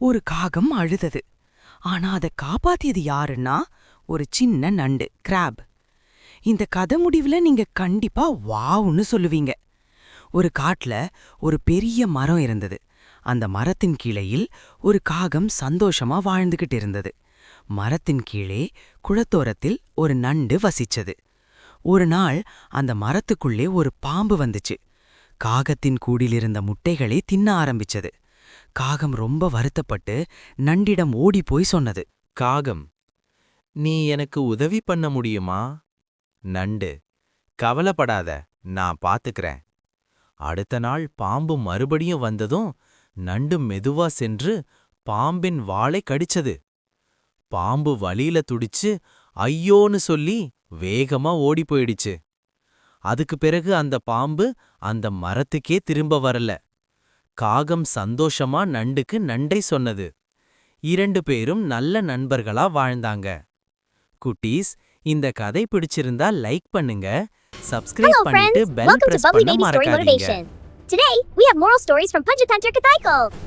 ஒரு காகம் அழுதது. ஆனா அத காப்பாத்தியது யாருன்னா ஒரு சின்ன நண்டு, கிராப். இந்த கதை முடிவுல நீங்க கண்டிப்பா வாவ்னு சொல்லுவீங்க. ஒரு காட்டுல ஒரு பெரிய மரம் இருந்தது. அந்த மரத்தின் கிளையில் ஒரு காகம் சந்தோஷமா வாழ்ந்துகிட்டு இருந்தது. மரத்தின் கீழே குளத்தோரத்தில் ஒரு நண்டு வசிச்சது. ஒரு நாள் அந்த மரத்துக்குள்ளே ஒரு பாம்பு வந்துச்சு. காகத்தின் கூடிலிருந்த முட்டைகளை தின்ன ஆரம்பிச்சது. காகம் ரொம்ப வருத்தப்பட்டு நண்டிடம் ஓடிப்போய் சொன்னது. காகம், நீ எனக்கு உதவி பண்ண முடியுமா? நண்டு, கவலைப்படாத, நான் பாத்துக்கிறேன். அடுத்த நாள் பாம்பு மறுபடியும் வந்ததும் நண்டு மெதுவா சென்று பாம்பின் வாளை கடிச்சது. பாம்பு வலியில துடிச்சு ஐயோன்னு சொல்லி வேகமா ஓடி போயிடுச்சு. அதுக்கு பிறகு அந்த பாம்பு அந்த மரத்துக்கே திரும்ப வரல. காகம் சந்தோஷமா நண்டுக்கு நன்றி சொன்னது. 2 பேரும் நல்ல நண்பர்களா வாழ்ந்தாங்க. குட்டீஸ், இந்த கதை பிடிச்சிருந்தா லைக் பண்ணுங்க, Hello சப்ஸ்கிரைப் பண்ணிட்டு friends, bell welcome to press Bubbly பண்ண Baby Story மறக்காதீங்க. Motivation. Today, we have moral stories from Panchatantra Kathaikal.